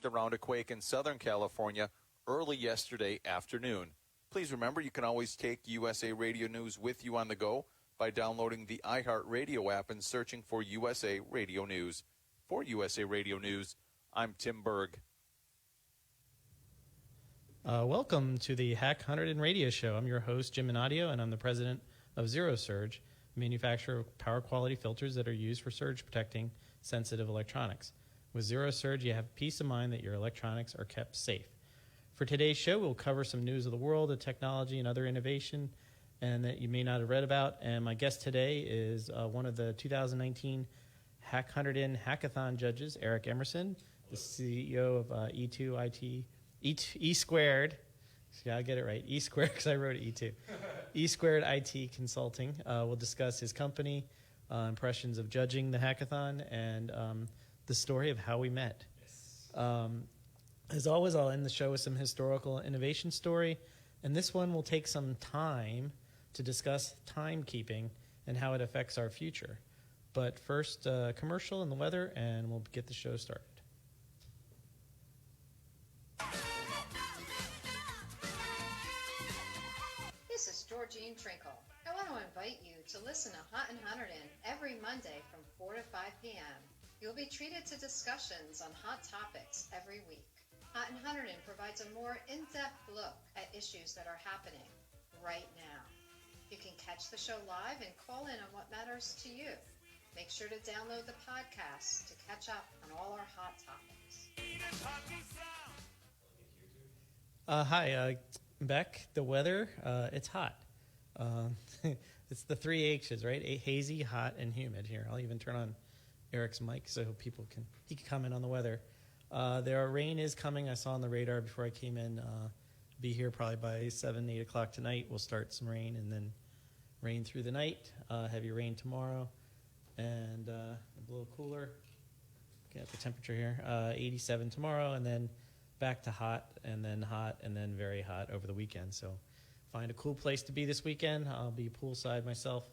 washed around a quake in Southern California early yesterday afternoon. Please remember you can always take USA Radio News with you on the go by downloading the iHeartRadio app and searching for USA Radio News. For USA Radio News, I'm Tim Berg. Welcome to the HackHunterdonRadio show. I'm your host, Jim Minadio, and I'm the president of Zero Surge, a manufacturer of power quality filters that are used for surge protecting sensitive electronics. With Zero Surge, you have peace of mind that your electronics are kept safe. For today's show, we'll cover some news of the world, of technology, and other innovation, and that you may not have read about. And my guest today is one of the 2019 HackHunterdon Hackathon judges, Eric Emerson, the CEO of E Squared. See, I get it right. E Squared, because I wrote E2. E Squared IT Consulting. We'll discuss his company, impressions of judging the hackathon, and the story of how we met. Yes. As always, I'll end the show with some historical innovation story, and this one will take some time to discuss timekeeping and how it affects our future. But first, commercial and the weather, and we'll get the show started. This is Georgine Trinkle. I want to invite you to listen to Hunt and Hunterdon every Monday from 4 to 5 p.m. You'll be treated to discussions on hot topics every week. Hunt and Hunterdon provides a more in-depth look at issues that are happening right now. You can catch the show live and call in on what matters to you. Make sure to download the podcast to catch up on all our hot topics. Hi, Beck. The weather, it's hot. It's the 3 H's, right? Hazy, hot, and humid here. I'll even turn on Eric's mic so he can comment on the weather. Rain is coming. I saw on the radar before I came in. Be here probably by 7, 8 o'clock tonight. We'll start some rain and then rain through the night. Heavy rain tomorrow, and a little cooler. Looking at the temperature here, 87 tomorrow, and then back to hot, and then very hot over the weekend. So find a cool place to be this weekend. I'll be poolside myself,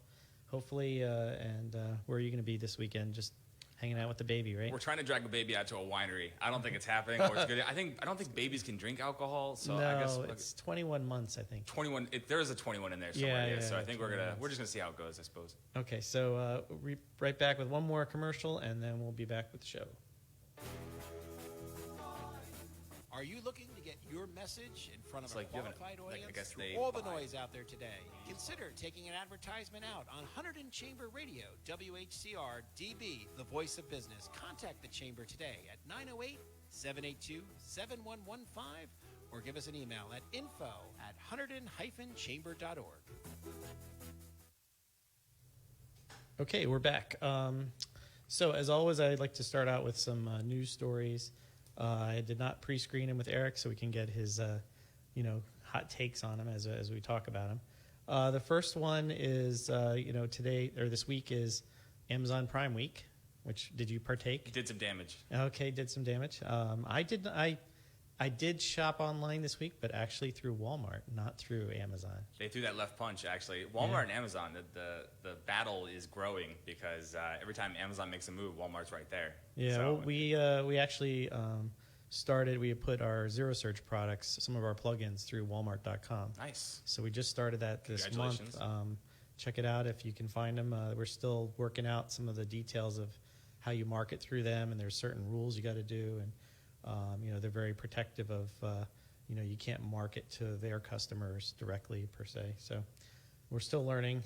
hopefully. And where are you going to be this weekend? Just hanging out with the baby, right? We're trying to drag a baby out to a winery. I don't think it's happening, or it's good. I don't think babies can drink alcohol. So no, I guess it's 21 months, I think. 21. There is a 21 in there somewhere. Yeah, so I think we're just gonna see how it goes, I suppose. Okay, so right back with one more commercial, and then we'll be back with the show. Are you looking to get your message in front of a qualified audience? Through all the noise out there today, consider taking an advertisement out on Hunterdon Chamber Radio, WHCR DB, the voice of business. Contact the Chamber today at 908-782-7115 or give us an email at info@hunterdon-chamber.org. Okay, we're back. So as always, I'd like to start out with some news stories. I did not pre-screen him with Eric, so we can get his, hot takes on him as we talk about him. The first one is, today or this week is Amazon Prime Week. Which did you partake? Did some damage. Okay, did some damage. I did shop online this week, but actually through Walmart, not through Amazon. They threw that left punch, actually. Walmart and Amazon, the battle is growing because every time Amazon makes a move, Walmart's right there. Yeah, so, well, we actually we put our Zero Surge products, some of our plugins, through Walmart.com. Nice. So we just started that this month. Check it out if you can find them. We're still working out some of the details of how you market through them, and there's certain rules you got to do, and they're very protective of, you can't market to their customers directly per se. So we're still learning.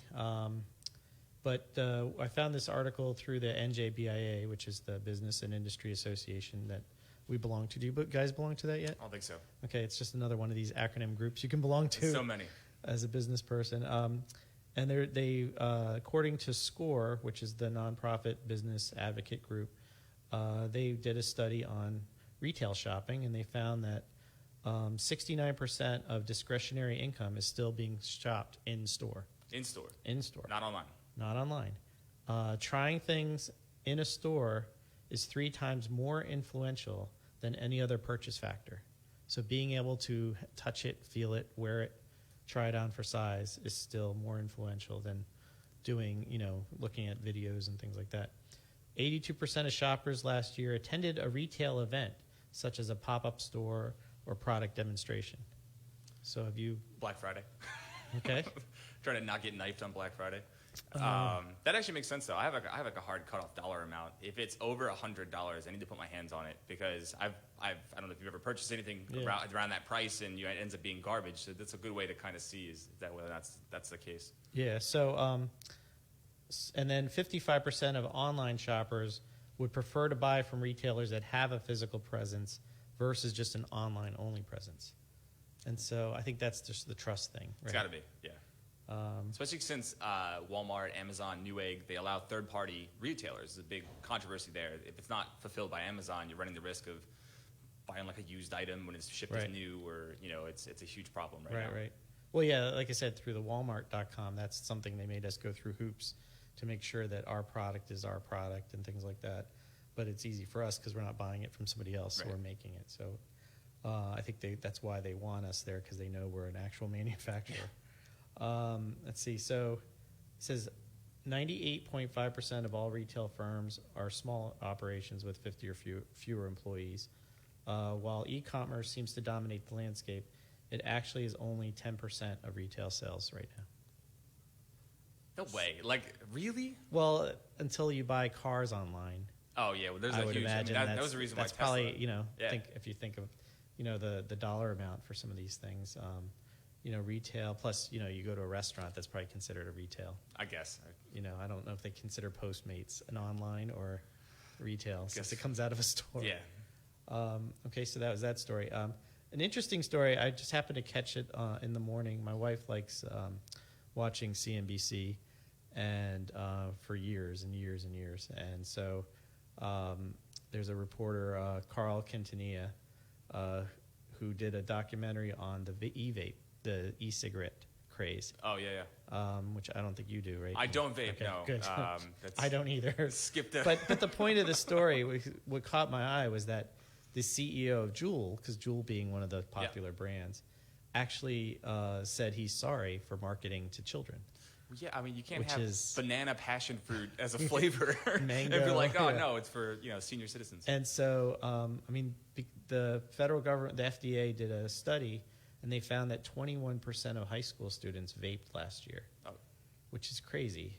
But I found this article through the NJBIA, which is the Business and Industry Association that we belong to. Do you guys belong to that yet? I don't think so. Okay, it's just another one of these acronym groups you can belong to. So many. As a business person. And they according to SCORE, which is the nonprofit business advocate group, they did a study on retail shopping, and they found that 69% of discretionary income is still being shopped in store. In store. In store. Not online. Not online. Trying things in a store is 3 times more influential than any other purchase factor. So being able to touch it, feel it, wear it, try it on for size is still more influential than doing, looking at videos and things like that. 82% of shoppers last year attended a retail event such as a pop-up store or product demonstration. So have you... Black Friday. Okay. Trying to not get knifed on Black Friday. That actually makes sense, though. I have like a hard cutoff dollar amount. If it's over $100, I need to put my hands on it because I don't know if you've ever purchased anything around that price and it ends up being garbage. So that's a good way to kind of see is that whether that's the case. Yeah. So, and then 55% of online shoppers would prefer to buy from retailers that have a physical presence versus just an online-only presence. And so I think that's just the trust thing. Right? It's got to be, yeah. Especially since Walmart, Amazon, Newegg, they allow third-party retailers. There's a big controversy there. If it's not fulfilled by Amazon, you're running the risk of buying like a used item when it's shipped as new, or it's a huge problem right now. Right. Well, yeah, like I said, through the Walmart.com, that's something they made us go through hoops to make sure that our product is our product and things like that. But it's easy for us because we're not buying it from somebody else, so we're making it. So I think that's why they want us there, because they know we're an actual manufacturer. Let's see. So it says 98.5% of all retail firms are small operations with 50 or fewer employees. While e-commerce seems to dominate the landscape, it actually is only 10% of retail sales right now. No way. Like, really? Well, until you buy cars online. Oh, yeah. Well, there's I a would huge... imagine that was the reason why that's Tesla... probably, if you think of, the dollar amount for some of these things, retail, plus, you go to a restaurant, that's probably considered a retail. I guess. I don't know if they consider Postmates an online or retail, since it comes out of a store. Yeah. Okay, so that was that story. An interesting story, I just happened to catch it in the morning. My wife likes watching CNBC and for years and years and years. And so there's a reporter, Carl Quintanilla, who did a documentary on the e-vape, the e-cigarette craze. Oh, yeah. Which I don't think you do, right? I don't vape, okay, no. Good. I don't either. Skip that. But the point of the story, what caught my eye was that the CEO of Juul, because Juul being one of the popular brands, actually said he's sorry for marketing to children. Yeah, I mean, you can't have banana passion fruit as a flavor. Mango. And be like, no, it's for senior citizens. And so, the federal government, the FDA, did a study, and they found that 21% of high school students vaped last year, which is crazy.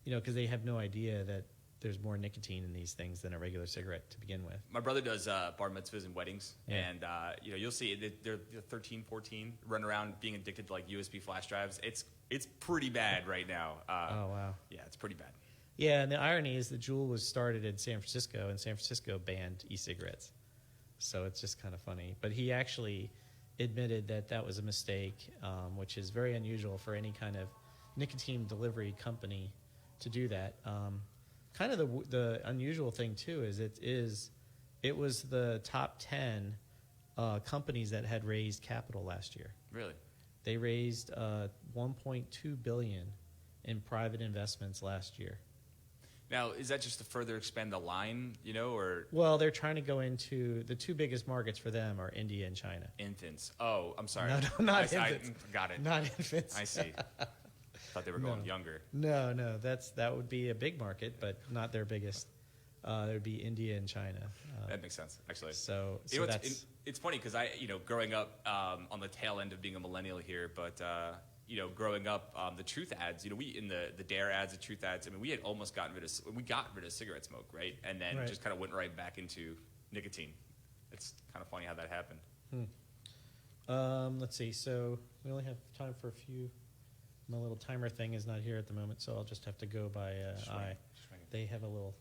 Because they have no idea that there's more nicotine in these things than a regular cigarette to begin with. My brother does bar mitzvahs and weddings, and you'll see they're 13, 14, run around being addicted to like USB flash drives. It's pretty bad right now. Oh, wow. Yeah, it's pretty bad. Yeah, and the irony is that Juul was started in San Francisco, and San Francisco banned e-cigarettes. So it's just kind of funny. But he actually admitted that was a mistake, which is very unusual for any kind of nicotine delivery company to do that. Kind of the unusual thing, too, is it was the top 10 companies that had raised capital last year. Really? They raised $1.2 billion in private investments last year. Now, is that just to further expand the line, or? Well, they're trying to go into the two biggest markets for them are India and China. Infants. Oh, I'm sorry. No, not infants. Got it. Not infants. I see. Thought they were going younger. No, that would be a big market, but not their biggest. There would be India and China. That makes sense, actually. So that's... It's funny because I, growing up on the tail end of being a millennial here, but growing up, the truth ads, we in the Dare ads, the truth ads. I mean, we had almost gotten rid of cigarette smoke, right? And then just kind of went right back into nicotine. It's kind of funny how that happened. Let's see. So we only have time for a few. My little timer thing is not here at the moment, so I'll just have to go by eye. They have a little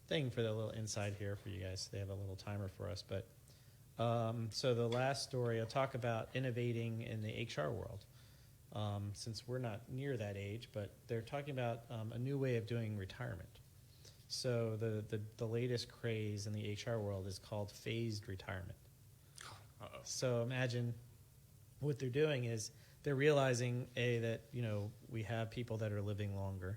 thing for the little inside here for you guys. They have a little timer for us. But so the last story, I'll talk about innovating in the HR world. Since we're not near that age, but they're talking about a new way of doing retirement. So the latest craze in the HR world is called phased retirement. Uh-oh. So imagine what they're doing is they're realizing, that, we have people that are living longer,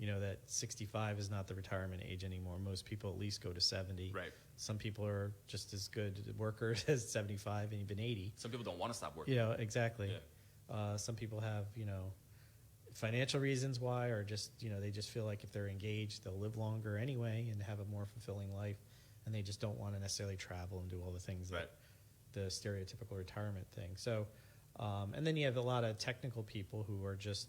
that 65 is not the retirement age anymore. Most people at least go to 70. Right. Some people are just as good workers as 75 and even 80. Some people don't want to stop working. Exactly. Yeah. Some people have, financial reasons why, or just, they just feel like if they're engaged, they'll live longer anyway and have a more fulfilling life. and they just don't want to necessarily travel and do all the things that the stereotypical retirement thing. So, and then you have a lot of technical people who are just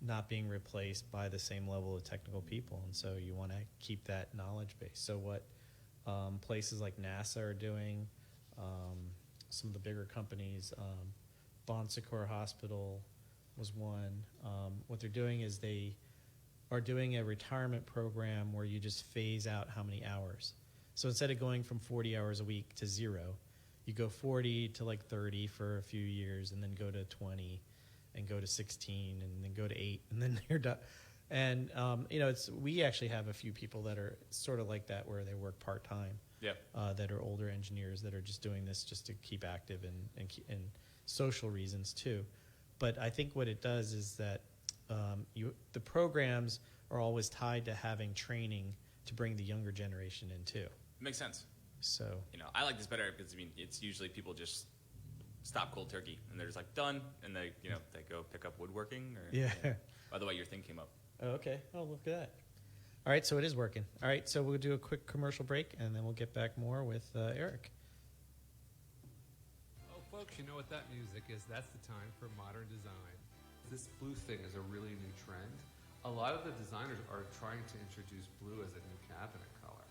not being replaced by the same level of technical people, and so you want to keep that knowledge base. So what places like NASA are doing, some of the bigger companies, Bon Secours Hospital was one. What they're doing is they are doing a retirement program where you just phase out how many hours. So instead of going from 40 hours a week to 0, you go 40 to like 30 for a few years, and then go to 20, and go to 16, and then go to 8, and then you're done. And we actually have a few people that are sort of like that, where they work part time. Yep. That are older engineers that are just doing this just to keep active and social reasons too. But I think what it does is that the programs are always tied to having training to bring the younger generation in too. Makes sense. So I like this better because it's usually people just stop cold turkey and they're just like done, and they go pick up woodworking or by the way, your thing came up. Oh, okay. Oh, look at that. All right, so it is working. All right, so we'll do a quick commercial break, and then we'll get back more with Eric. Oh, folks, you know what that music is. That's the time for modern design. This blue thing is a really new trend. A lot of the designers are trying to introduce blue as a new cabinet color.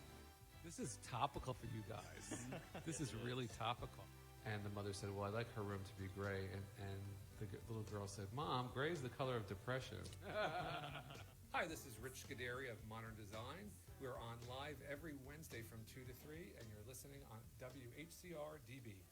This is topical for you guys. This is really topical. And the mother said, well, I'd like her room to be gray. And the little girl said, Mom, gray is the color of depression. Hi, this is Rich Scuderi of Modern Design. We're on live every Wednesday from 2 to 3, and you're listening on WHCR-DB.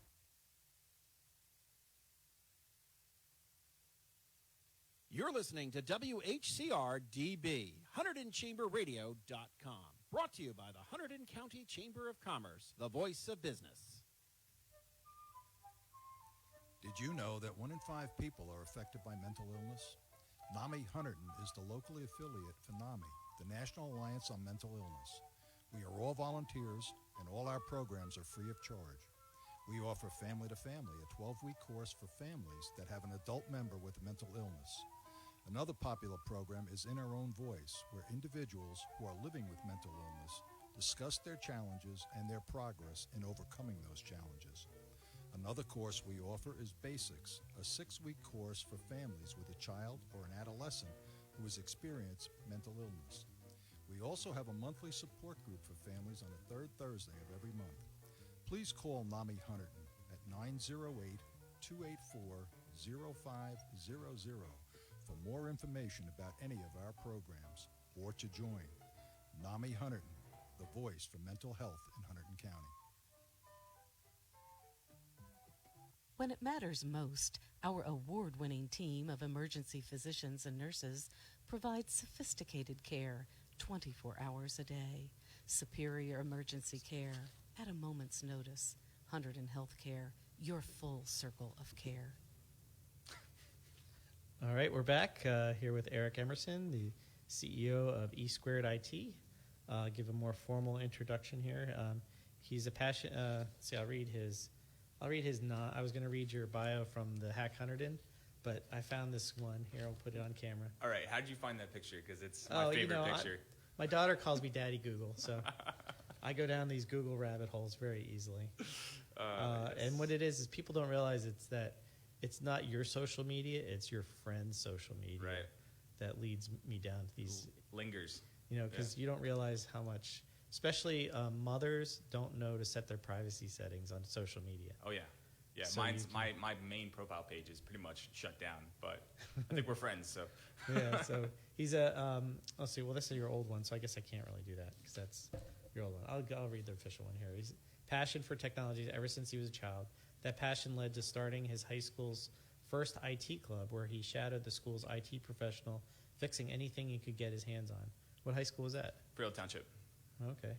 You're listening to WHCR-DB, HunterdonChamberRadio.com. Brought to you by the Hunterdon County Chamber of Commerce, the voice of business. Did you know that 1 in 5 people are affected by mental illness? NAMI Hunterdon is the locally affiliate for NAMI, the National Alliance on Mental Illness. We are all volunteers, and all our programs are free of charge. We offer Family to Family, a 12-week course for families that have an adult member with mental illness. Another popular program is In Our Own Voice, where individuals who are living with mental illness discuss their challenges and their progress in overcoming those challenges. Another course we offer is Basics, a 6-week course for families with a child or an adolescent who has experienced mental illness. We also have a monthly support group for families on the 3rd Thursday of every month. Please call NAMI Hunterdon at 908-284-0500 for more information about any of our programs or to join. NAMI Hunterdon, the voice for mental health in Hunterdon County. When it matters most, our award-winning team of emergency physicians and nurses provides sophisticated care 24 hours a day. Superior emergency care at a moment's notice. Hunterdon Healthcare, your full circle of care. All right, we're back here with Eric Emerson, the CEO of E Squared IT. Give a more formal introduction here. He's a passion. I'll read his. I was going to read your bio from the Hack Hunterdon, but I found this one here. I'll put it on camera. All right, how did you find that picture? Because it's my favorite picture. My daughter calls me Daddy Google, so I go down these Google rabbit holes very easily. Yes. And what it is people don't realize it's not your social media; it's your friend's social media that leads me down to these lingers. Because you don't realize how much. Especially mothers don't know to set their privacy settings on social media. Oh, yeah. Yeah, so my main profile page is pretty much shut down, but I think we're friends, so. Yeah, so he's a, let's see, well, this is your old one, so I guess I can't really do that because that's your old one. I'll read the official one here. He's passion for technology ever since he was a child. That passion led to starting his high school's first IT club where he shadowed the school's IT professional, fixing anything he could get his hands on. What high school was that? Freehold Township. Okay.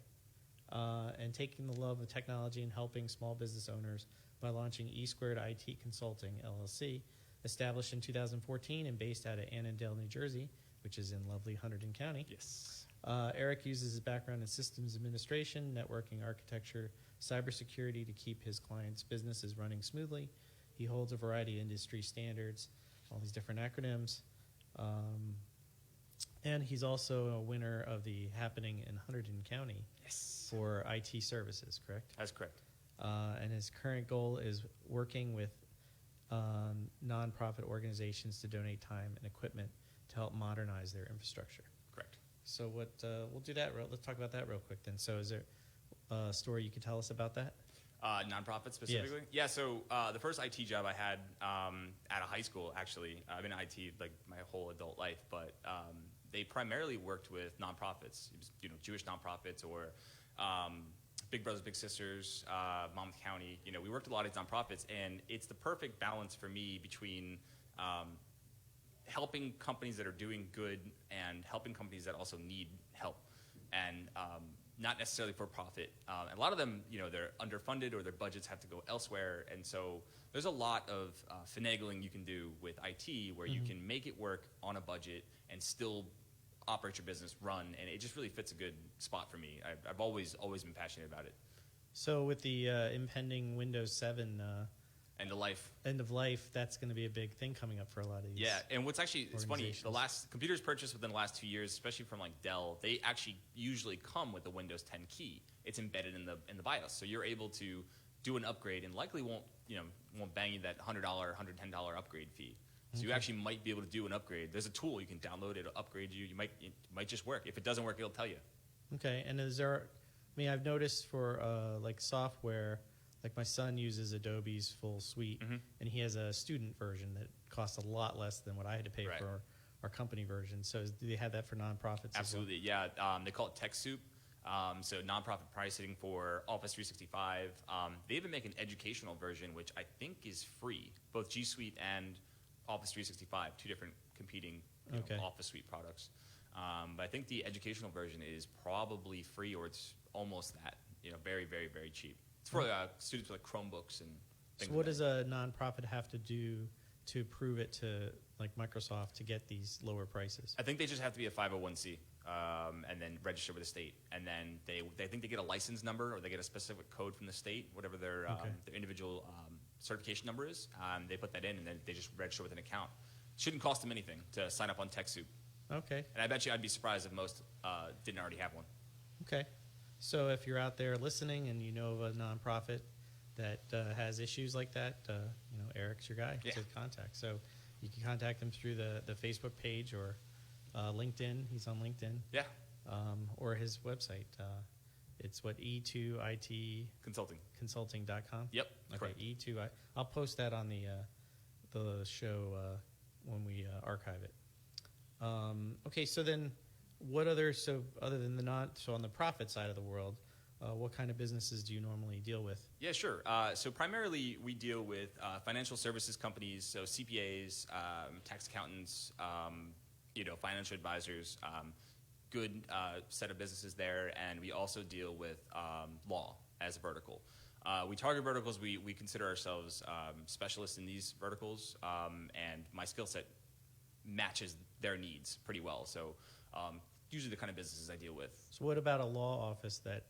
And taking the love of technology and helping small business owners by launching E Squared IT Consulting, LLC, established in 2014 and based out of Annandale, New Jersey, which is in lovely Hunterdon County. Yes. Eric uses his background in systems administration, networking architecture, cybersecurity to keep his clients' businesses running smoothly. He holds a variety of industry standards, all these different acronyms. And he's also a winner of the Happening in Hunterdon County for IT services, correct? That's correct. And his current goal is working with nonprofit organizations to donate time and equipment to help modernize their infrastructure. Correct. So we'll do that. Let's talk about that real quick then. So is there a story you could tell us about that? Nonprofit specifically? Yes. Yeah, so the first IT job I had at a high school, actually. I've been in IT like my whole adult life, but they primarily worked with nonprofits, Jewish nonprofits or Big Brothers Big Sisters, Monmouth County. We worked with a lot of these nonprofits, and it's the perfect balance for me between helping companies that are doing good and helping companies that also need help, and not necessarily for profit. And a lot of them, they're underfunded or their budgets have to go elsewhere, and so there's a lot of finagling you can do with IT where you can make it work on a budget and still operate your business, run, and it just really fits a good spot for me. I've always been passionate about it. So with the impending Windows 7 End of life. end of life, that's going to be a big thing coming up for a lot of these. Yeah, and what's actually, it's funny, organizations. the last computers purchased within the last 2 years, especially from like Dell, they actually usually come with the Windows 10 key. It's embedded in the BIOS, so you're able to do an upgrade and likely won't bang you that $100, $110 upgrade fee. So you actually might be able to do an upgrade. There's a tool you can download, it'll upgrade you. It might just work. If it doesn't work, it'll tell you. Okay, and is there? I've noticed for like software, like my son uses Adobe's full suite, and he has a student version that costs a lot less than what I had to pay for our company version. So do they have that for nonprofits? Absolutely, as well? yeah. They call it TechSoup. So nonprofit pricing for Office 365. They even make an educational version, which I think is free, both G Suite and Office 365, two different competing Office Suite products. But I think the educational version is probably free, or it's almost that. Very, very, very cheap. It's for students with like Chromebooks and things. So what does a nonprofit have to do to prove it to like Microsoft to get these lower prices? I think they just have to be a 501c and then register with the state, and then they think they get a license number or they get a specific code from the state, whatever their individual certification number is. They put that in, and then they just register with an account. Shouldn't cost them anything to sign up on TechSoup. Okay. And I bet you I'd be surprised if most didn't already have one. Okay. So if you're out there listening and you know of a nonprofit that has issues like that, Eric's your guy to contact. So you can contact him through the Facebook page or LinkedIn. He's on LinkedIn. Yeah. Or his website. It's what, E2IT Consulting.com? Yep. Okay, Correct. E2I. I'll post that on the show when we archive it. Okay, so then what other, other than on the profit side of the world, what kind of businesses do you normally deal with? Yeah, sure. So primarily we deal with financial services companies, so CPAs, tax accountants, financial advisors, good set of businesses there, and we also deal with law as a vertical. We target verticals. We consider ourselves specialists in these verticals, and my skill set matches their needs pretty well. So usually the kind of businesses I deal with. So what about a law office that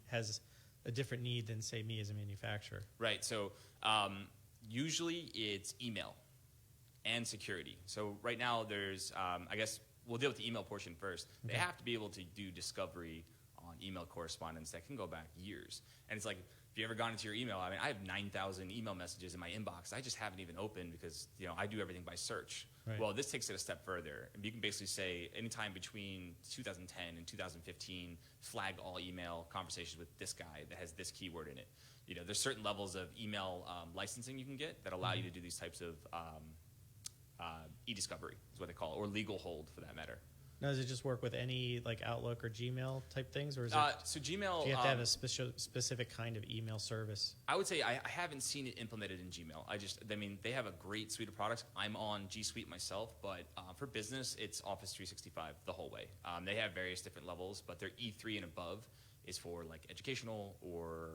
has a different need than, say, me as a manufacturer? Right. So usually it's email and security. So right now there's, I guess we'll deal with the email portion first. Okay. They have to be able to do discovery on email correspondence that can go back years. And it's like, if you ever gone into your email, I have 9,000 email messages in my inbox. I just haven't even opened because I do everything by search. Right. Well, this takes it a step further. You can basically say anytime between 2010 and 2015, flag all email conversations with this guy that has this keyword in it. There's certain levels of email licensing you can get that allow you to do these types of e-discovery is what they call it, or legal hold for that matter. Now, does it just work with any like Outlook or Gmail type things, or is it? So Gmail, do you have to have a specific kind of email service? I would say I haven't seen it implemented in Gmail. They have a great suite of products. I'm on G Suite myself, but for business, it's Office 365 the whole way. They have various different levels, but their E3 and above is for like educational or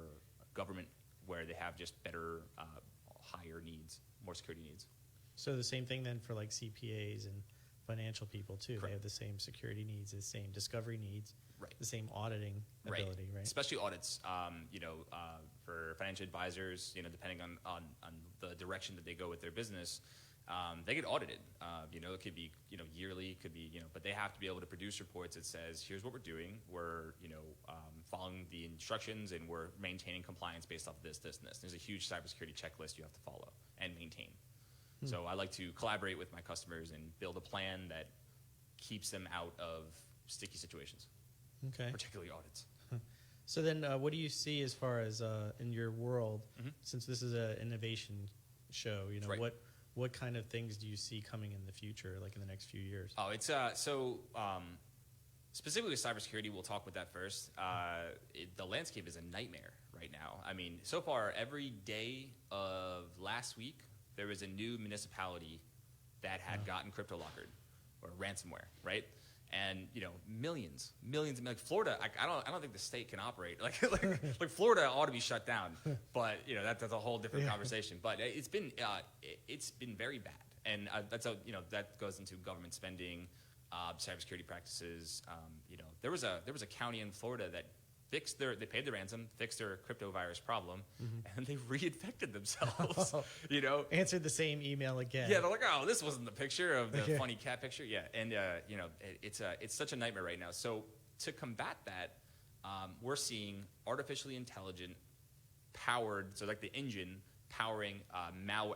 government, where they have just better, higher needs, more security needs. So the same thing then for like CPAs and financial people too. Correct. They have the same security needs, the same discovery needs, right. The same auditing ability, right? Especially audits. For financial advisors, depending on the direction that they go with their business, they get audited. It could be yearly, could be but they have to be able to produce reports that says here's what we're doing. We're following the instructions and we're maintaining compliance based off of this, and this. There's a huge cybersecurity checklist you have to follow and maintain. So I like to collaborate with my customers and build a plan that keeps them out of sticky situations, particularly audits. So then what do you see as far as in your world, since this is an innovation show, what kind of things do you see coming in the future, like in the next few years? Oh, it's specifically with cybersecurity, we'll talk with that first. The landscape is a nightmare right now. I mean, so far, every day of last week, there was a new municipality that had gotten crypto lockered or ransomware, right? And millions, like Florida. I don't think the state can operate like Florida ought to be shut down. But that's a whole different conversation. But it's been very bad, and that goes into government spending, cybersecurity practices. There was a county in Florida that they paid the ransom, fixed their crypto virus problem, and they reinfected themselves. Answered the same email again. Yeah, they're like, oh, this wasn't the picture of the funny cat picture. Yeah, and it's such a nightmare right now. So to combat that, we're seeing artificially intelligent powered, so like the engine powering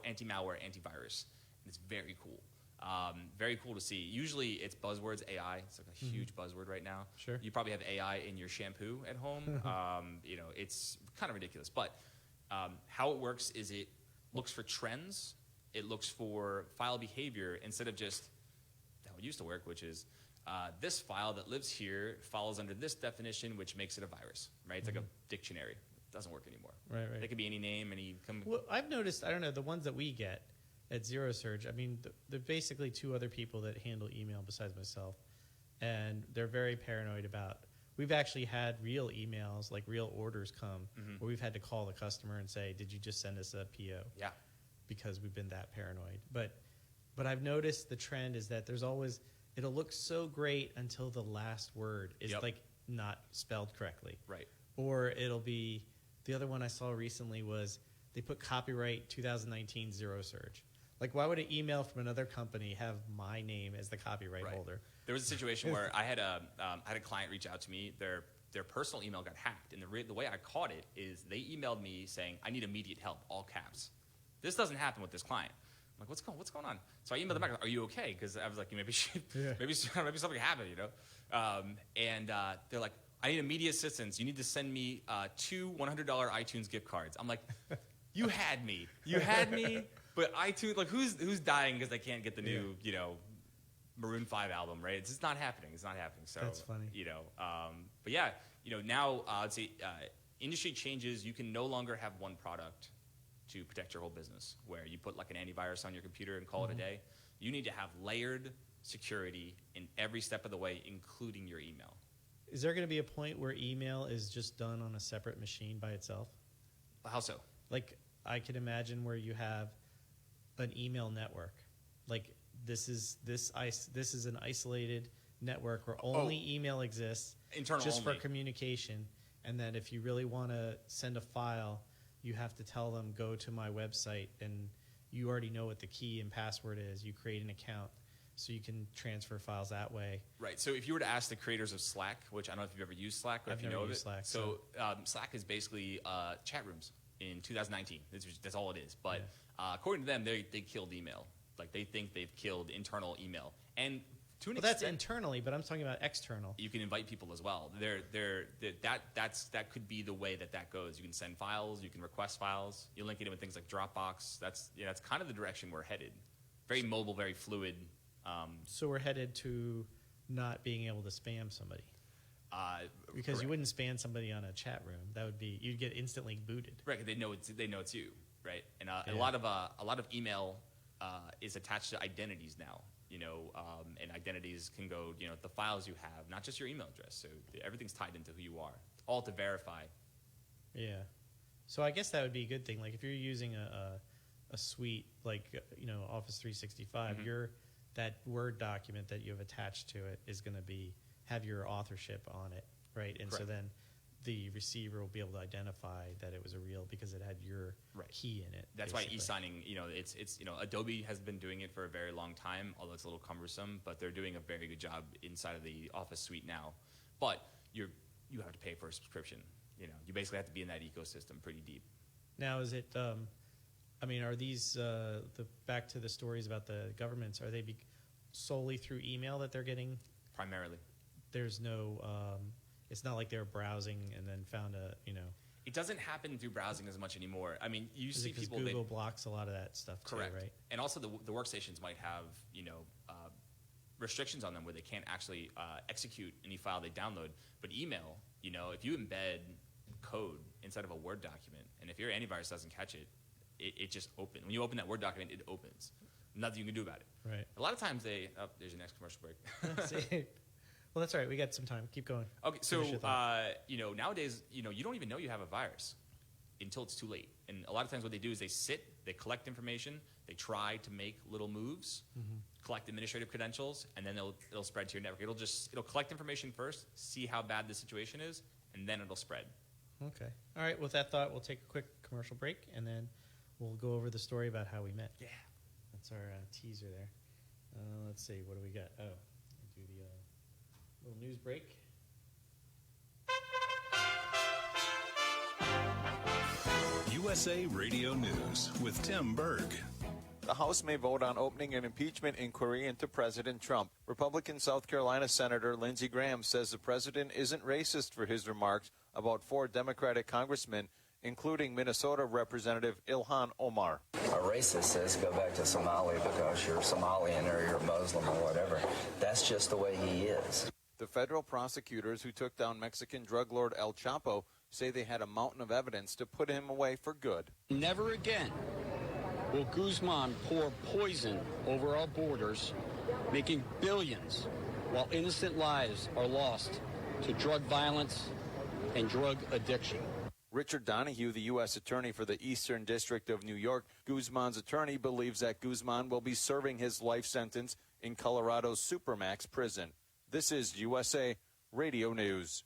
anti-malware, antivirus, and it's very cool. Very cool to see. Usually it's buzzwords, AI. It's like a huge buzzword right now. Sure. You probably have AI in your shampoo at home. It's kind of ridiculous. But how it works is it looks for trends. It looks for file behavior instead of just how it used to work, which is this file that lives here follows under this definition, which makes it a virus, right? It's like a dictionary. It doesn't work anymore. Right. It could be any name, Well, I've noticed, I don't know, the ones that we get at Zero Surge, I mean, there are basically two other people that handle email besides myself, and they're very paranoid about. We've actually had real emails, like real orders come, where we've had to call the customer and say, "Did you just send us a PO?" Yeah, because we've been that paranoid. But I've noticed the trend is that there's always it'll look so great until the last word is like not spelled correctly, right? Or it'll be the other one I saw recently was they put copyright 2019 Zero Surge. Like, why would an email from another company have my name as the copyright holder? There was a situation where I had a client reach out to me. Their personal email got hacked, and the way I caught it is they emailed me saying, "I need immediate help," all caps. This doesn't happen with this client. I'm like, what's going on? So I emailed them back, "Are you okay?" Because I was like, maybe something happened, And they're like, "I need immediate assistance. You need to send me 2 $100 iTunes gift cards." I'm like, You had me. But iTunes, like, who's dying because they can't get the new, Maroon 5 album, right? It's just not happening. So that's funny. But yeah, now I'd say industry changes. You can no longer have one product to protect your whole business, where you put like an antivirus on your computer and call it a day. You need to have layered security in every step of the way, including your email. Is there going to be a point where email is just done on a separate machine by itself? How so? Like, I can imagine where you have an email network. Like, this is an isolated network where only email exists, internal just only. for communication. And then if you really want to send a file, you have to tell them, go to my website, and you already know what the key and password is. You create an account so you can transfer files that way. Right. So if you were to ask the creators of Slack, which I don't know if you've ever used Slack or I've if you never know of used it. Slack, so Slack is basically chat rooms in 2019. That's all it is. But according to them, they killed email. Like, they think they've killed internal email. And to an extent, that's internally, but I'm talking about external. You can invite people as well. That could be the way that goes. You can send files. You can request files. You link it in with things like Dropbox. That's kind of the direction we're headed. Very mobile, very fluid. So we're headed to not being able to spam somebody. Because correct. You wouldn't spam somebody on a chat room. That would be, you'd get instantly booted. Right. They know it's you. Right. And a lot of email is attached to identities now. And identities can go, the files you have, not just your email address. So everything's tied into who you are, all to verify. Yeah. So I guess that would be a good thing. Like, if you're using a suite like Office 365, that Word document that you have attached to it is going to have your authorship on it, right? And Correct. so then the receiver will be able to identify that it was a real, because it had your key in it. That's basically. why e-signing, it's Adobe has been doing it for a very long time, although it's a little cumbersome, but they're doing a very good job inside of the Office suite now. But you have to pay for a subscription. You basically have to be in that ecosystem pretty deep. Now, is it? Are these back to the stories about the governments? Are they solely through email that they're getting? Primarily. There's no. It's not like they're browsing and then found a. It doesn't happen through browsing as much anymore. I mean, you see people. Google blocks a lot of that stuff correct. too, right? And also the workstations might have restrictions on them where they can't actually execute any file they download. But email, if you embed code inside of a Word document, and if your antivirus doesn't catch it, it just opens. When you open that Word document, it opens. Nothing you can do about it. Right. A lot of times there's your next commercial break. Well, that's all right. We got some time. Keep going. Okay, so nowadays, you don't even know you have a virus until it's too late. And a lot of times, what they do is they collect information, they try to make little moves, collect administrative credentials, and then it'll spread to your network. It'll collect information first, see how bad the situation is, and then it'll spread. Okay. All right. With that thought, we'll take a quick commercial break, and then we'll go over the story about how we met. Yeah. That's our teaser there. Let's see. What do we got? Oh, we'll do the little news break. USA Radio News with Tim Berg. The House may vote on opening an impeachment inquiry into President Trump. Republican South Carolina Senator Lindsey Graham says the president isn't racist for his remarks about 4 Democratic congressmen, including Minnesota Representative Ilhan Omar. A racist says go back to Somalia because you're Somalian or you're Muslim or whatever. That's just the way he is. The federal prosecutors who took down Mexican drug lord El Chapo say they had a mountain of evidence to put him away for good. Never again will Guzman pour poison over our borders, making billions while innocent lives are lost to drug violence and drug addiction. Richard Donahue, the U.S. Attorney for the Eastern District of New York, Guzman's attorney, believes that Guzman will be serving his life sentence in Colorado's Supermax prison. This is USA Radio News.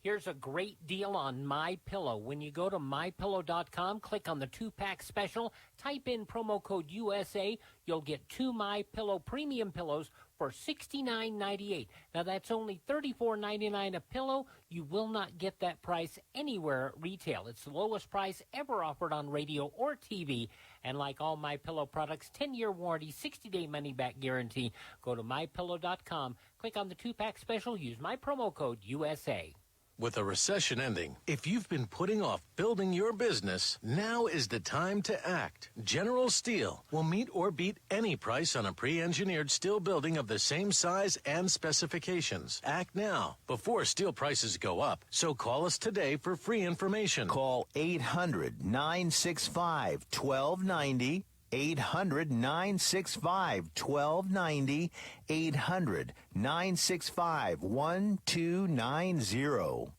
Here's a great deal on MyPillow. When you go to MyPillow.com, click on the 2-pack special, type in promo code USA, you'll get 2 MyPillow premium pillows for $69.98. Now, that's only $34.99 a pillow. You will not get that price anywhere at retail. It's the lowest price ever offered on radio or TV. And like all MyPillow products, 10-year warranty, 60-day money-back guarantee. Go to MyPillow.com, click on the 2-pack special, use my promo code USA. With a recession ending, if you've been putting off building your business, now is the time to act. General Steel will meet or beat any price on a pre-engineered steel building of the same size and specifications. Act now, before steel prices go up. So call us today for free information. Call 800-965-1290. 800-965-1290, 800-965-1290.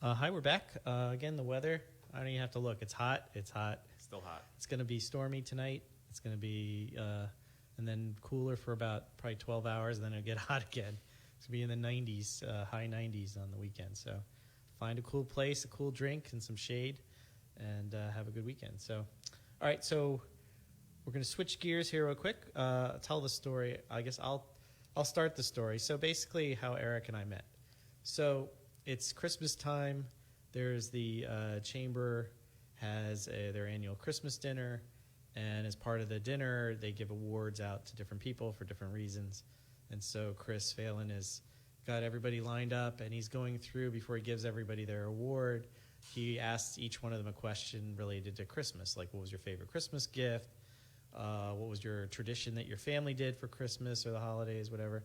Hi, we're back. Again, the weather, I don't even have to look. It's hot. It's hot. Still hot. It's going to be stormy tonight. It's going to be, and then cooler for about probably 12 hours, and then it'll get hot again. It's going to be in the 90s, high 90s on the weekend. So find a cool place, a cool drink, and some shade, and have a good weekend. So, all right, so we're going to switch gears here real quick. Tell the story. I guess I'll start the story. So basically how Eric and I met. So it's Christmas time. There's the chamber has their annual Christmas dinner, and as part of the dinner, they give awards out to different people for different reasons. And so Chris Phelan has got everybody lined up, and he's going through before he gives everybody their award. He asks each one of them a question related to Christmas, like what was your favorite Christmas gift? What was your tradition that your family did for Christmas or the holidays, whatever.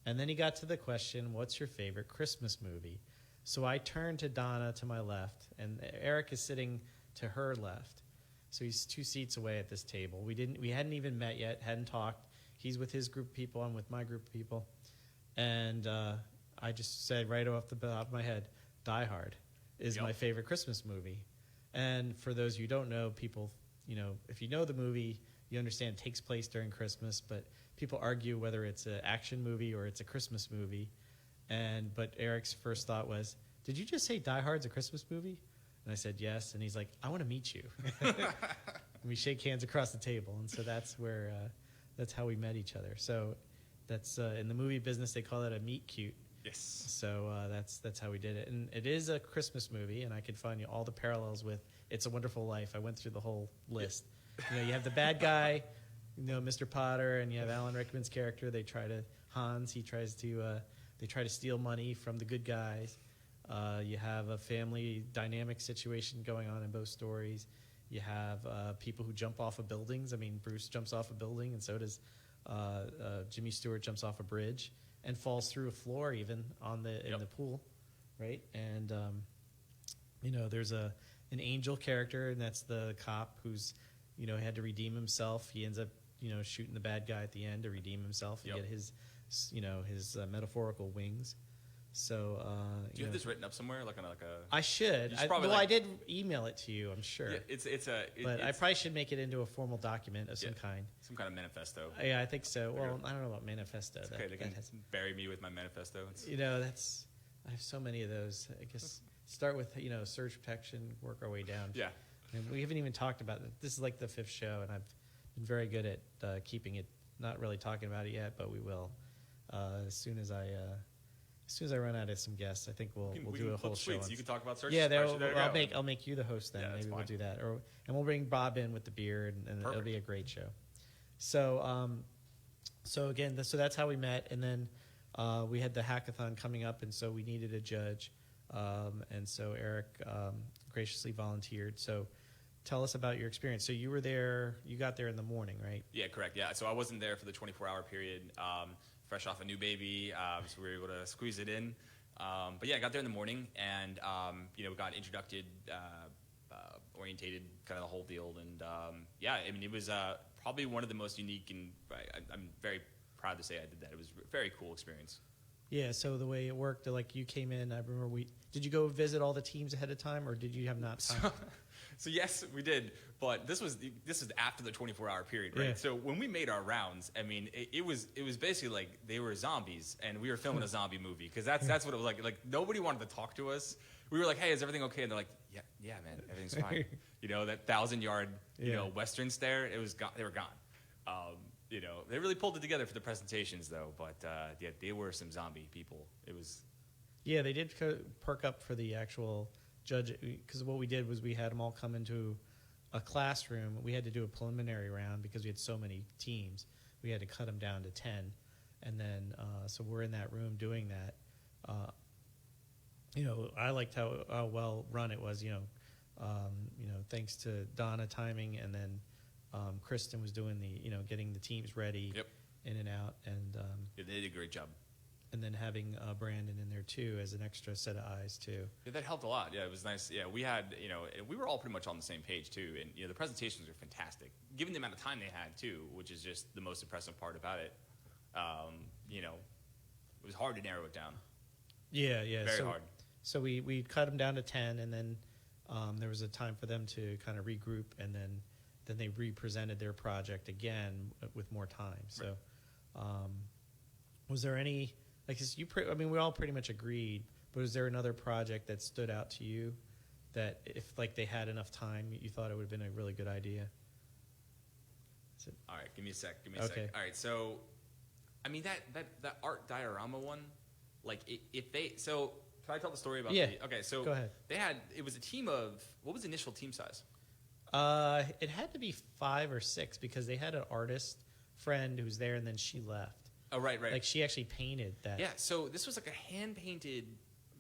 And then he got to the question, what's your favorite Christmas movie? So I turned to Donna to my left, and Eric is sitting to her left. So he's 2 seats away at this table. We hadn't even met yet, hadn't talked. He's with his group of people, I'm with my group of people. And I just said right off the top of my head, Die Hard is my favorite Christmas movie. And for those of you who don't know, people, if you know the movie, you understand it takes place during Christmas, but people argue whether it's an action movie or it's a Christmas movie. But Eric's first thought was, did you just say Die Hard's a Christmas movie? And I said, yes. And he's like, I want to meet you. And we shake hands across the table. And so that's where, that's how we met each other. So that's, in the movie business, they call it a meet cute. Yes. So that's how we did it. And it is a Christmas movie, and I could find you all the parallels with It's a Wonderful Life. I went through the whole list. You know, you have the bad guy, you know, Mr. Potter, and you have Alan Rickman's character. They try to steal money from the good guys. You have a family dynamic situation going on in both stories. You have people who jump off of buildings. I mean, Bruce jumps off a building, and so does Jimmy Stewart jumps off a bridge and falls through a floor even in the pool, right? And you know, there's an angel character, and that's the cop who's, you know, had to redeem himself. He ends up, you know, shooting the bad guy at the end to redeem himself and get his, you know, his metaphorical wings. So, do you have this written up somewhere, like a? I should. I did email it to you. I'm sure. Yeah, but I probably should make it into a formal document of some kind. Some kind of manifesto. Yeah, I think so. Well, I don't know about manifesto. It's okay, they can bury me with my manifesto. You know, I have so many of those. I guess start with, you know, surge protection, work our way down. Yeah. And we haven't even talked about it. This is like the 5th show, and I've been very good at keeping it, not really talking about it yet, but we will as soon as I run out of some guests. I think we'll do a whole show. You can talk about surge. Yeah, I'll make you the host then. Yeah, maybe we'll do that, and we'll bring Bob in with the beard, and it'll be a great show. So, so again, so that's how we met, and then we had the hackathon coming up, and so we needed a judge, and so Eric graciously volunteered. So, tell us about your experience. So you were there. You got there in the morning, right? Yeah, correct. Yeah, so I wasn't there for the 24-hour period. Fresh off a new baby, so we were able to squeeze it in. But yeah, I got there in the morning, and you know, got orientated, kind of the whole deal. And yeah, I mean, it was probably one of the most unique, and I'm very proud to say I did that. It was a very cool experience. Yeah, so the way it worked, like you came in, I remember did you go visit all the teams ahead of time, or did you have not time? So yes, we did, but this was after the 24-hour period, right? Yeah. So when we made our rounds, I mean, it was basically like they were zombies, and we were filming a zombie movie, because that's what it was like. Like, nobody wanted to talk to us. We were like, "Hey, is everything okay?" And they're like, "Yeah, man, everything's fine." You know, that 1,000-yard, you know, Western stare, it was gone. They were gone. You know, they really pulled it together for the presentations, though. But yeah, they were some zombie people. It was. Yeah, they did perk up for the actual judge, because what we did was we had them all come into a classroom. We had to do a preliminary round because we had so many teams. We had to cut them down to 10, and then so we're in that room doing that. You know, I liked how well run it was. You know, thanks to Donna timing, and then Kristen was doing getting the teams ready, in and out, and yeah, they did a great job. And then having Brandon in there too as an extra set of eyes too. Yeah, that helped a lot. Yeah, it was nice. Yeah, we had, you know, we were all pretty much on the same page too, and you know, the presentations were fantastic, given the amount of time they had too, which is just the most impressive part about it. You know, it was hard to narrow it down. Yeah, very hard. So we cut them down to 10, and then there was a time for them to kind of regroup, and then they re-presented their project again with more time. So, was there any? Like, we all pretty much agreed, but was there another project that stood out to you that if, like, they had enough time, you thought it would have been a really good idea? All right, give me a sec. All right, so, I mean, that art diorama one, like, so, can I tell the story about okay, so go ahead. It was a team of, what was the initial team size? It had to be 5 or 6, because they had an artist friend who was there, and then she left. Oh, right. Like, she actually painted that. Yeah, so this was like a hand-painted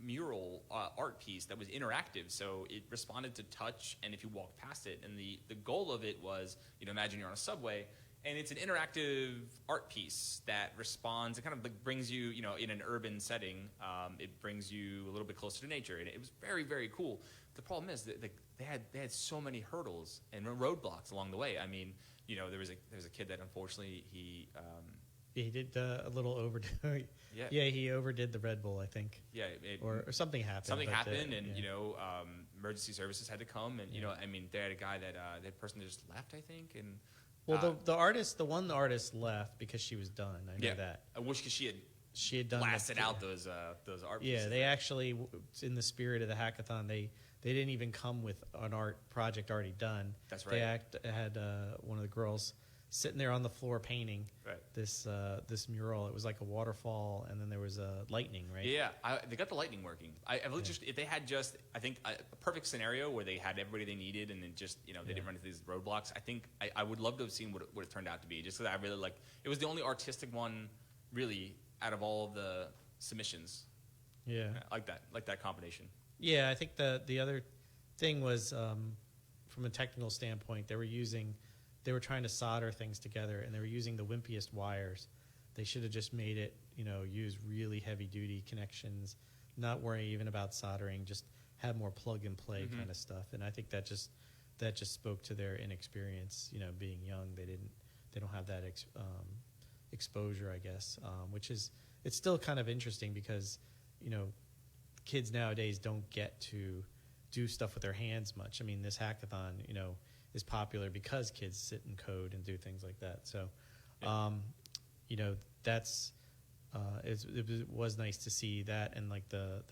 mural art piece that was interactive, so it responded to touch, and if you walk past it, and the goal of it was, you know, imagine you're on a subway, and it's an interactive art piece that responds, it kind of like brings you, you know, in an urban setting, it brings you a little bit closer to nature, and it was very, very cool. The problem is that they had so many hurdles and roadblocks along the way. I mean, you know, there was a kid that unfortunately he did a little overdo. Yeah, he overdid the Red Bull, I think. Yeah, or something happened. Something happened, and you know, emergency services had to come, and you know, I mean, they had a guy that person just left, I think, and. Well, the one artist left because she was done. I know that. I wish because she had done blasted out those art pieces. Yeah, they actually, in the spirit of the hackathon, they they didn't even come with an art project already done. That's right. They had one of the girls sitting there on the floor painting this mural. It was like a waterfall, and then there was lightning, right? Yeah, they got the lightning working. If they had I think a perfect scenario where they had everybody they needed, and then just they didn't run into these roadblocks. I think I would love to have seen what it turned out to be. Just because I really like it was the only artistic one, really, out of all of the submissions. Yeah, I like that combination. Yeah, I think the other thing was from a technical standpoint, they were trying to solder things together, and they were using the wimpiest wires. They should have just made it, use really heavy-duty connections, not worry even about soldering, just have more plug-and-play kind of stuff. And I think that just spoke to their inexperience, being young. They don't have that exposure, I guess, it's still kind of interesting because, kids nowadays don't get to do stuff with their hands much. I mean, this hackathon, is popular because kids sit and code and do things like that. So, that's it was nice to see that, and like the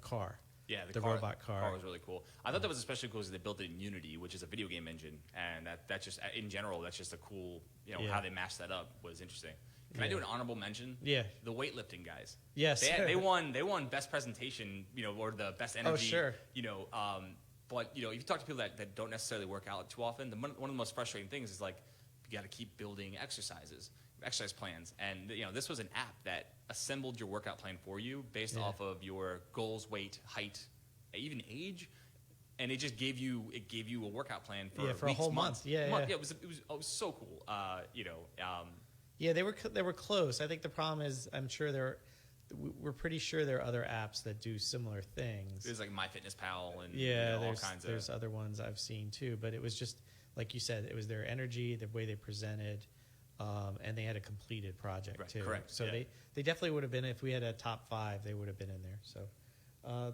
car. Yeah, the robot car was really cool. I thought that was especially cool because they built it in Unity, which is a video game engine, and that just in general that's just a cool how they mashed that up was interesting. Can I do an honorable mention? Yeah. The weightlifting guys. Yes. They won best presentation, or the best energy. Oh, sure. But if you talk to people that don't necessarily work out too often, one of the most frustrating things is like you got to keep building exercise plans. And this was an app that assembled your workout plan for you based off of your goals, weight, height, even age. And it just gave you a workout plan for for weeks, a whole months. month. Yeah, it was so cool. Yeah, they were close. I think the problem is, we're pretty sure there are other apps that do similar things. There's like MyFitnessPal and all kinds of. There's other ones I've seen too, but it was just like you said, it was their energy, the way they presented, and they had a completed project too. Correct. So they definitely would have been, if we had a top 5, they would have been in there. So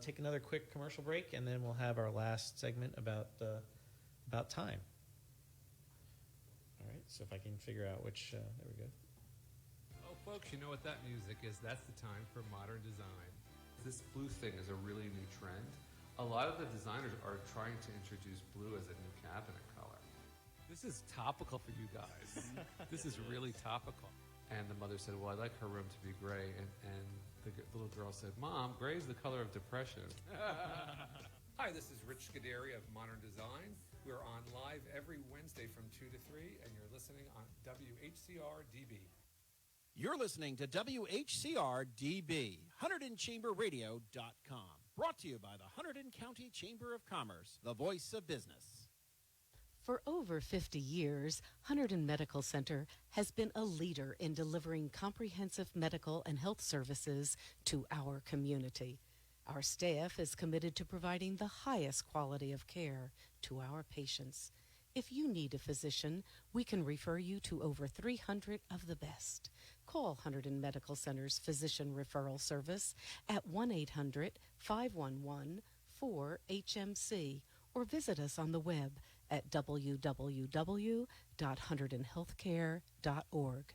take another quick commercial break, and then we'll have our last segment about time. All right, so if I can figure out which, there we go. Oh, folks, you know what that music is? That's the time for modern design. This blue thing is a really new trend. A lot of the designers are trying to introduce blue as a new cabinet color. This is topical for you guys. This is really topical. And the mother said, well, I'd like her room to be gray. And the little girl said, Mom, gray is the color of depression. Hi, this is Rich Scuderi of Modern Design. We're on live every Wednesday from 2 to 3, and you're listening on WHCR-DB. You're listening to WHCR-DB, HunterdonChamberRadio.com. Brought to you by the Hunterdon County Chamber of Commerce, the voice of business. For over 50 years, Hunterdon Medical Center has been a leader in delivering comprehensive medical and health services to our community. Our staff is committed to providing the highest quality of care to our patients. If you need a physician, we can refer you to over 300 of the best. Call Hunterdon Medical Center's Physician Referral Service at 1-800-511-4HMC or visit us on the web at www.hunterdonhealthcare.org.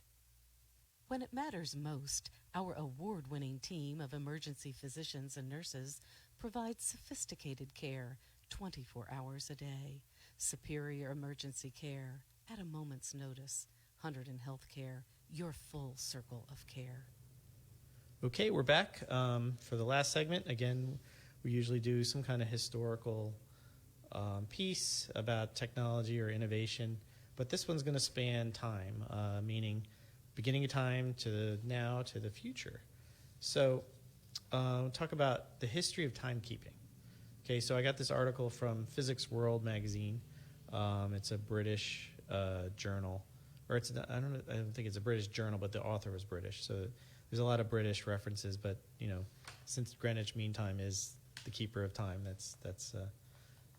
When it matters most, our award-winning team of emergency physicians and nurses provides sophisticated care 24 hours a day. Superior emergency care at a moment's notice. Hunterdon Healthcare, your full circle of care. Okay, we're back for the last segment. Again, we usually do some kind of historical piece about technology or innovation, but this one's going to span time, meaning beginning of time to now to the future. So talk about the history of timekeeping. Okay, so I got this article from Physics World magazine. It's a British journal, or I don't think it's a British journal, but the author was British. So there's a lot of British references, but since Greenwich Mean Time is the keeper of time, that's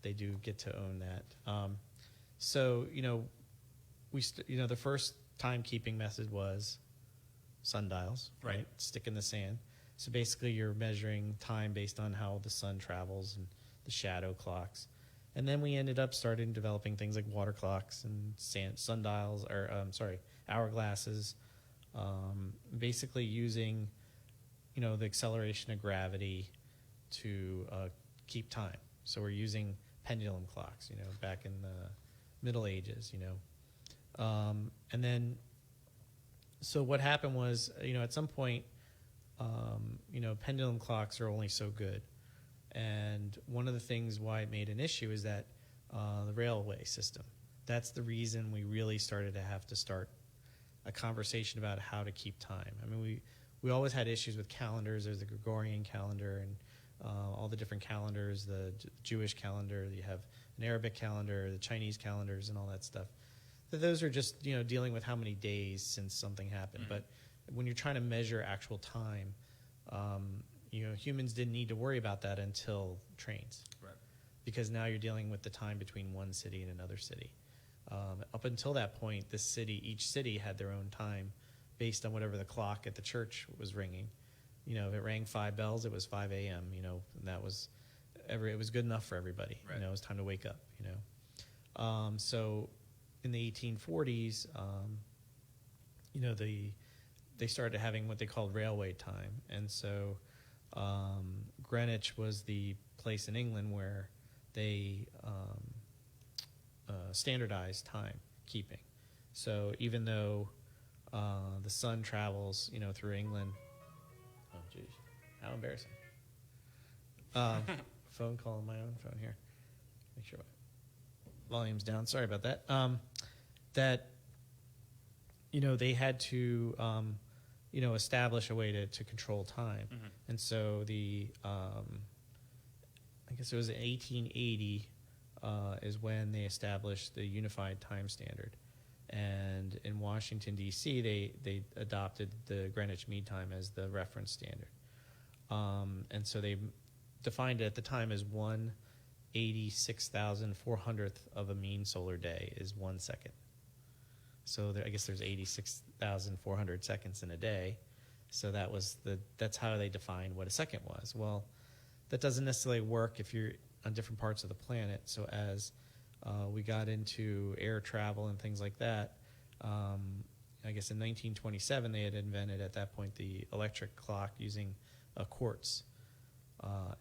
they do get to own that. So the first timekeeping method was sundials, right? Stick in the sand. So basically, you're measuring time based on how the sun travels and the shadow clocks. And then we ended up starting developing things like water clocks and sundials, or hourglasses, basically using, the acceleration of gravity to keep time. So we're using pendulum clocks, back in the Middle Ages, and then, so what happened was, at some point, pendulum clocks are only so good. And one of the things why it made an issue is that the railway system. That's the reason we really started to have to start a conversation about how to keep time. I mean, we always had issues with calendars. There's the Gregorian calendar and all the different calendars, the Jewish calendar, you have an Arabic calendar, the Chinese calendars, and all that stuff. Those are just, dealing with how many days since something happened. Mm-hmm. But when you're trying to measure actual time, humans didn't need to worry about that until trains. Right. Because now you're dealing with the time between one city and another city. Up until that point, each city had their own time based on whatever the clock at the church was ringing. If it rang 5 bells, it was 5 a.m., and that was it was good enough for everybody. Right. It was time to wake up, So in the 1840s, they started having what they called railway time. And so Greenwich was the place in England where they standardized time keeping. So even though the sun travels, through England, oh geez, how embarrassing! Phone call on my own phone here. Make sure my volume's down. Sorry about that. They had to establish a way to control time, mm-hmm. And so I guess it was in 1880 is when they established the Unified Time Standard. And in Washington, D.C., they adopted the Greenwich Mean Time as the reference standard. And so they defined it at the time as 1/86,400th of a mean solar day is 1 second. So I guess there's 86,400 seconds in a day. So that's how they defined what a second was. Well, that doesn't necessarily work if you're on different parts of the planet. So as we got into air travel and things like that, I guess in 1927 they had invented at that point the electric clock using a quartz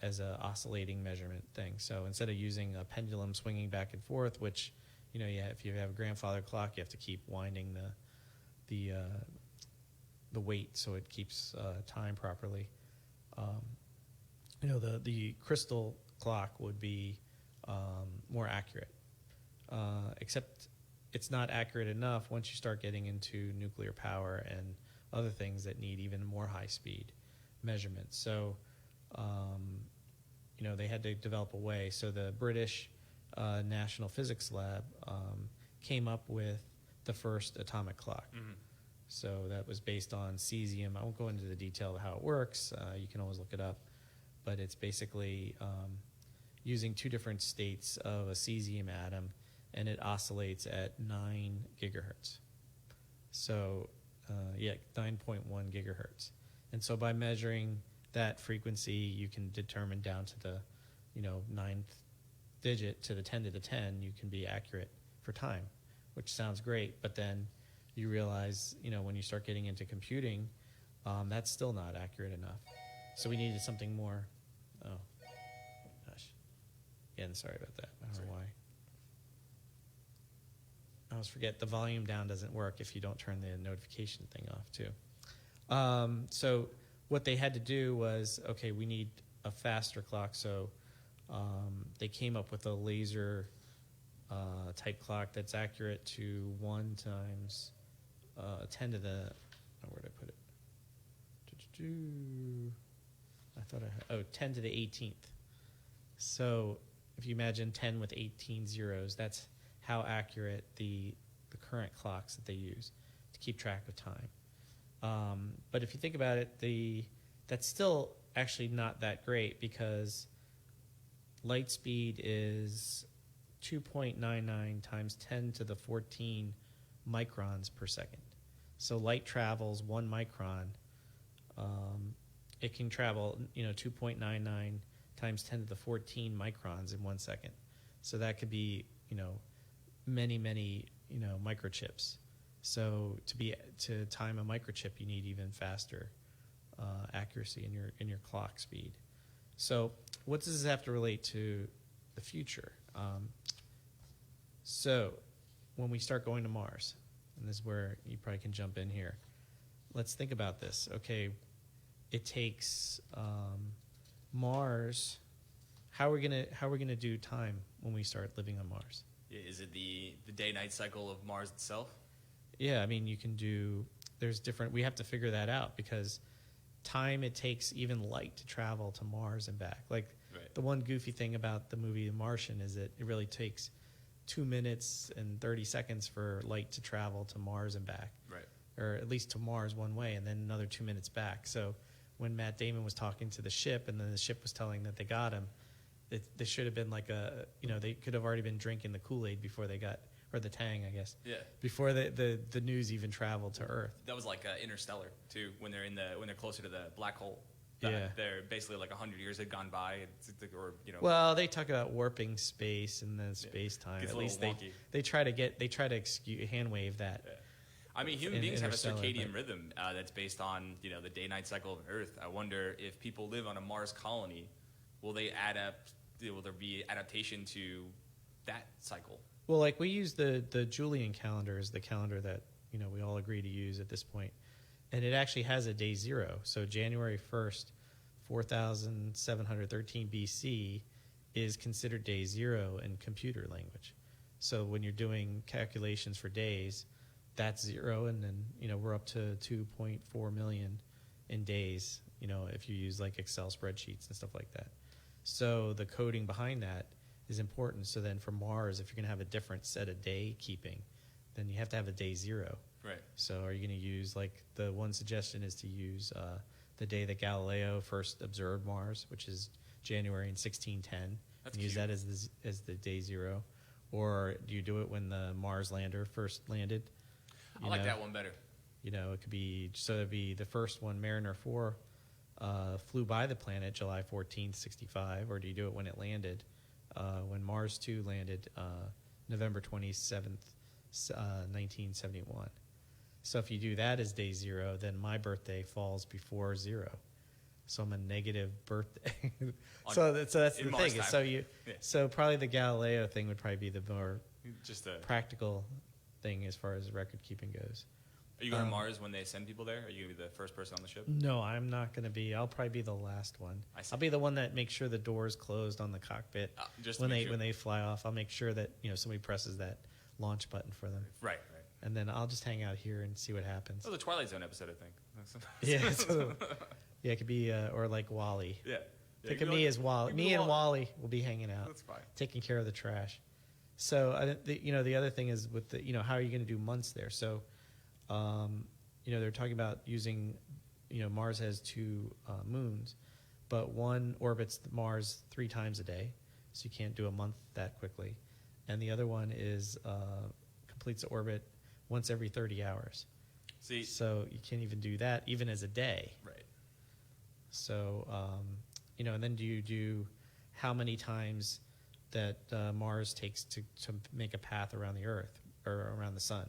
as an oscillating measurement thing. So instead of using a pendulum swinging back and forth, which if you have a grandfather clock, you have to keep winding the weight so it keeps time properly. The crystal clock would be more accurate, except it's not accurate enough once you start getting into nuclear power and other things that need even more high-speed measurements. So, they had to develop a way. So the British National Physics Lab came up with the first atomic clock. Mm-hmm. So that was based on cesium. I won't go into the detail of how it works. You can always look it up. But it's basically using two different states of a cesium atom, and it oscillates at 9 gigahertz. So, 9.1 gigahertz. And so by measuring that frequency, you can determine down to the, 9th digit to the 10 to the 10, you can be accurate for time, which sounds great. But then you realize, when you start getting into computing, that's still not accurate enough. So we needed something more. Oh, gosh. Again, sorry about that. I don't know why. I always forget the volume down doesn't work if you don't turn the notification thing off, too. So what they had to do was, okay, we need a faster clock. So they came up with a laser type clock that's accurate to 1 times 10 to the, where did I put it? I thought I had, 10 to the 18th. So if you imagine 10 with 18 zeros, that's how accurate the current clocks that they use to keep track of time. But if you think about it, that's still actually not that great, because light speed is 2.99 times 10 to the 14 microns per second. So light travels 1 micron. It can travel, 2.99 times 10 to the 14 microns in 1 second. So that could be, many, many, microchips. So to time a microchip, you need even faster accuracy in your clock speed. So what does this have to relate to the future. So when we start going to Mars, and this is where you probably can jump in here, let's think about this. Okay, it takes Mars. How are we gonna do time when we start living on Mars? Is it the day-night cycle of Mars itself? Yeah, I mean, you can do. There's different. We have to figure that out because time it takes even light to travel to Mars and back. Like the one goofy thing about the movie The Martian is that it really takes 2 minutes and 30 seconds for light to travel to Mars and back. Right. Or at least to Mars one way, and then another 2 minutes back. So when Matt Damon was talking to the ship, and then the ship was telling that they got him, they should have been like they could have already been drinking the Kool-Aid before they got, or the Tang, I guess. Yeah. Before the news even traveled to Earth. That was like Interstellar too. When they're closer to the black hole. Yeah. They're basically like 100 years had gone by, Well, they talk about warping space and then space time. Gets At a least little they try to hand wave that. Yeah. I mean, human beings have a Interstellar, circadian rhythm that's based on the day-night cycle of Earth. I wonder if people live on a Mars colony, will they adapt? Will there be adaptation to that cycle? Well, like we use the Julian calendar as the calendar that we all agree to use at this point, and it actually has a day zero. So January 1st, 4713 BC is considered day zero in computer language. So when you're doing calculations for days, that's zero, and then we're up to 2.4 million in days. If you use like Excel spreadsheets and stuff like that. So the coding behind that is important. So then for Mars, if you're going to have a different set of day keeping, then you have to have a day zero. Right. So are you going to use, like, the one suggestion is to use the day that Galileo first observed Mars, which is January in 1610. That's and use cute. that as the day zero. Or do you do it when the Mars lander first landed? I like that one better. It could be, so it'd be the first one, Mariner 4, flew by the planet July 14th, 65, or do you do it when it landed, when Mars 2 landed November 27th, 1971? So if you do that as day zero, then my birthday falls before zero. So I'm a negative birthday. so that's the thing. So probably the Galileo thing would probably be the more just a practical thing as far as record keeping goes. Are you going to Mars when they send people there? Are you going to be the first person on the ship? No, I'm not going to be. I'll probably be the last one. I'll be the one that makes sure the door's closed on the cockpit just when they fly off. I'll make sure that somebody presses that launch button for them. Right. And then I'll just hang out here and see what happens. Oh, the Twilight Zone episode, I think. Yeah, it could be or like Wally. Yeah. Think of me as Wally. Me and Wally will be hanging out. That's fine. Taking care of the trash. So the other thing is with the how are you going to do months there? So they're talking about using Mars has 2 moons, but one orbits Mars 3 times a day, so you can't do a month that quickly, and the other one is completes the orbit once every 30 hours. So you can't even do that even as a day. Right. So and then do you do how many times that Mars takes to make a path around the Earth or around the Sun?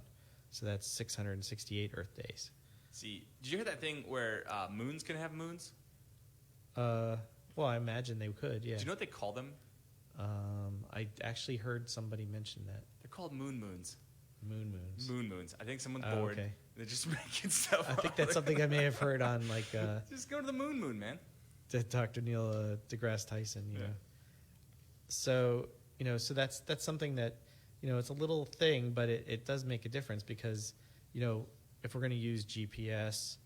So that's 668 Earth days. See, did you hear that thing where moons can have moons? Well, I imagine they could, yeah. Do you know what they call them? I actually heard somebody mention that. They're called moon moons. Moon moons. Moon moons. I think someone's bored. Okay. They're just making stuff up. I think that's something I may have heard on, like... just go to the moon, man. Dr. Neil deGrasse Tyson, you know. So, so that's something that, it's a little thing, but it does make a difference because, if we're going to use GPS,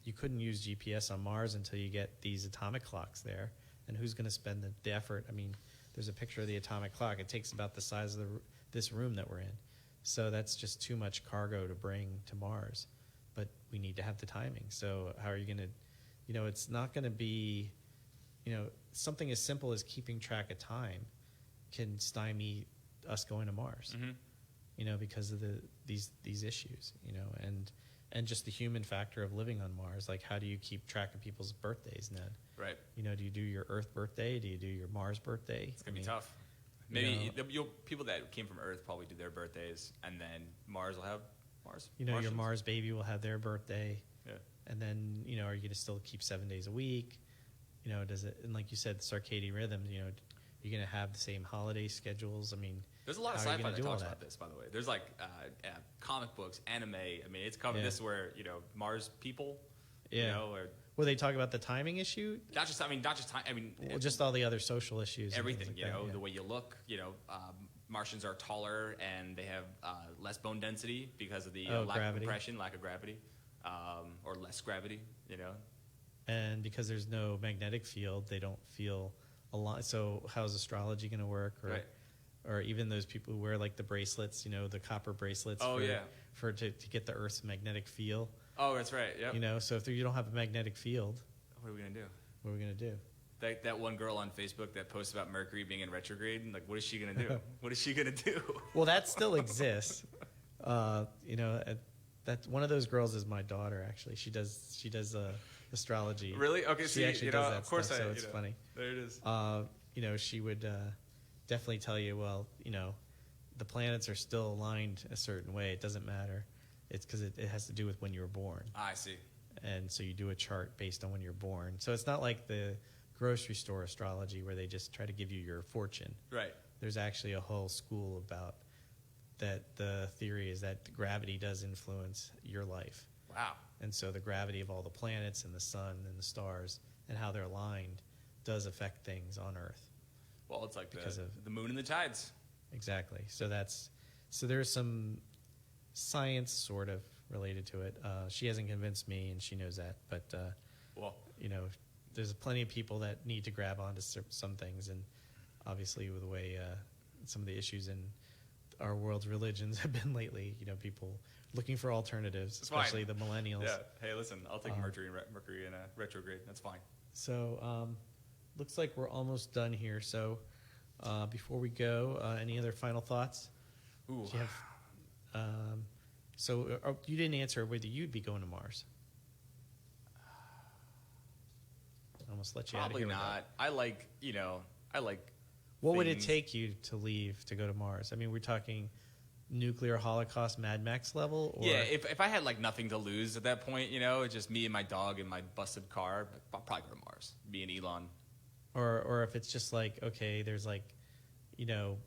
you couldn't use GPS on Mars until you get these atomic clocks there. And who's going to spend the effort? I mean, there's a picture of the atomic clock. It takes about the size of this room that we're in. So that's just too much cargo to bring to Mars. But we need to have the timing. So how are you going to, it's not going to be, something as simple as keeping track of time can stymie us going to Mars, because of these issues, and just the human factor of living on Mars. Like, how do you keep track of people's birthdays, Ned? Right. Do you do your Earth birthday? Do you do your Mars birthday? It's going to be tough. Maybe people that came from Earth probably do their birthdays, and then Mars will have Mars. Your Mars baby will have their birthday. Yeah. And then, are you going to still keep 7 days a week? Does it, and like you said, circadian rhythms, You're going to have the same holiday schedules. I mean, there's a lot of how are you sci-fi gonna that do all talks about this, by the way. There's like comic books, anime. I mean, it's covered. Yeah. This where Mars people, Yeah. or Will they talk about the timing issue? not just time. I mean, Well, just all the other social issues. and everything. things like that, yeah. The way you look. Martians are taller and they have less bone density because of the lack gravity. of compression, lack of gravity, or less gravity. And because there's no magnetic field, they don't feel a lot. So how's astrology going to work? Or, Right. or even those people who wear like the bracelets, the copper bracelets. Oh, yeah. To get the Earth's magnetic field. Oh, that's right. Yep. So if you don't have a magnetic field, What are we gonna do? what are we going to do? That one girl on Facebook that posts about Mercury being in retrograde, like, what is she gonna do? What is she gonna do? Well, that still exists. That one of those girls is my daughter. Actually, she does astrology. Really? Okay. She See, actually does that of course stuff, I. so it's funny. There it is. She would definitely tell you, well, the planets are still aligned a certain way. It doesn't matter. It's because it has to do with when you were born. I see. And so you do a chart based on when you're born. So it's not like the grocery store astrology where they just try to give you your fortune. Right. There's actually a whole school about that. The theory is that gravity does influence your life. Wow. And so the gravity of all the planets and the sun and the stars and how they're aligned does affect things on Earth. Well, it's like because of the moon and the tides. Exactly. So there's some science sort of related to it. She hasn't convinced me, and she knows that. But there's plenty of people that need to grab onto some things, and obviously with the way some of the issues in our world's religions have been lately, people looking for alternatives, It's especially fine. the millennials. Yeah. Hey, listen, I'll take Mercury in a retrograde. That's fine. So looks like we're almost done here. So before we go, any other final thoughts? Ooh. Do you have, you didn't answer whether you'd be going to Mars. I almost let you Probably out of here. not. I like. What would it things- take you to leave to go to Mars? I mean, we're talking nuclear holocaust Mad Max level? Or? Yeah, if I had nothing to lose at that point, just me and my dog and my busted car, I'll probably go to Mars. Me and Elon. Or if it's just okay, there's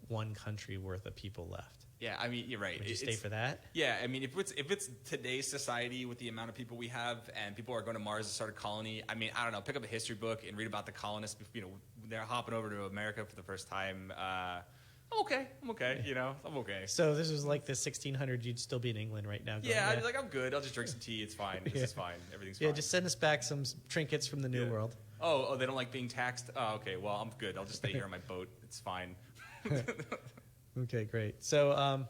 one country worth of people left. Yeah, I mean, you're right. Would you stay for that? Yeah, I mean, if it's today's society with the amount of people we have, and people are going to Mars to start a colony, I mean, I don't know. Pick up a history book and read about the colonists. They're hopping over to America for the first time. I'm okay. I'm okay. I'm okay. So this was like the 1600s. You'd still be in England right now. Yeah, I'm good. I'll just drink some tea. It's fine. This is fine. Everything's fine. Yeah, just send us back some trinkets from the New World. Oh, they don't like being taxed? Oh, okay. Well, I'm good. I'll just stay here on my boat. It's fine. Okay, great. So, all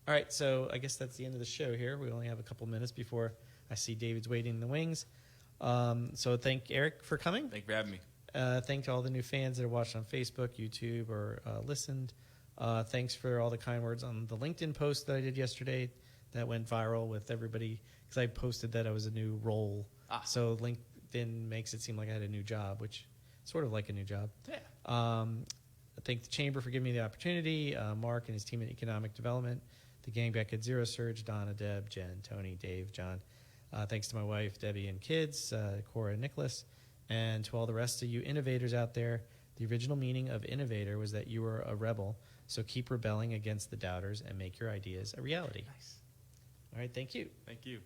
right. So I guess that's the end of the show here. We only have a couple minutes before I see David's waiting in the wings. So thank Eric for coming. Thank you for having me. Thank to all the new fans that are watching on Facebook, YouTube, or listened. Thanks for all the kind words on the LinkedIn post that I did yesterday that went viral with everybody because I posted that I was a new role. So LinkedIn makes it seem like I had a new job, which is sort of like a new job. Yeah. I thank the Chamber for giving me the opportunity, Mark and his team at Economic Development, the gang back at Zero Surge, Donna, Deb, Jen, Tony, Dave, John. Thanks to my wife, Debbie, and kids, Cora and Nicholas, and to all the rest of you innovators out there. The original meaning of innovator was that you were a rebel, so keep rebelling against the doubters and make your ideas a reality. Nice. All right, thank you. Thank you.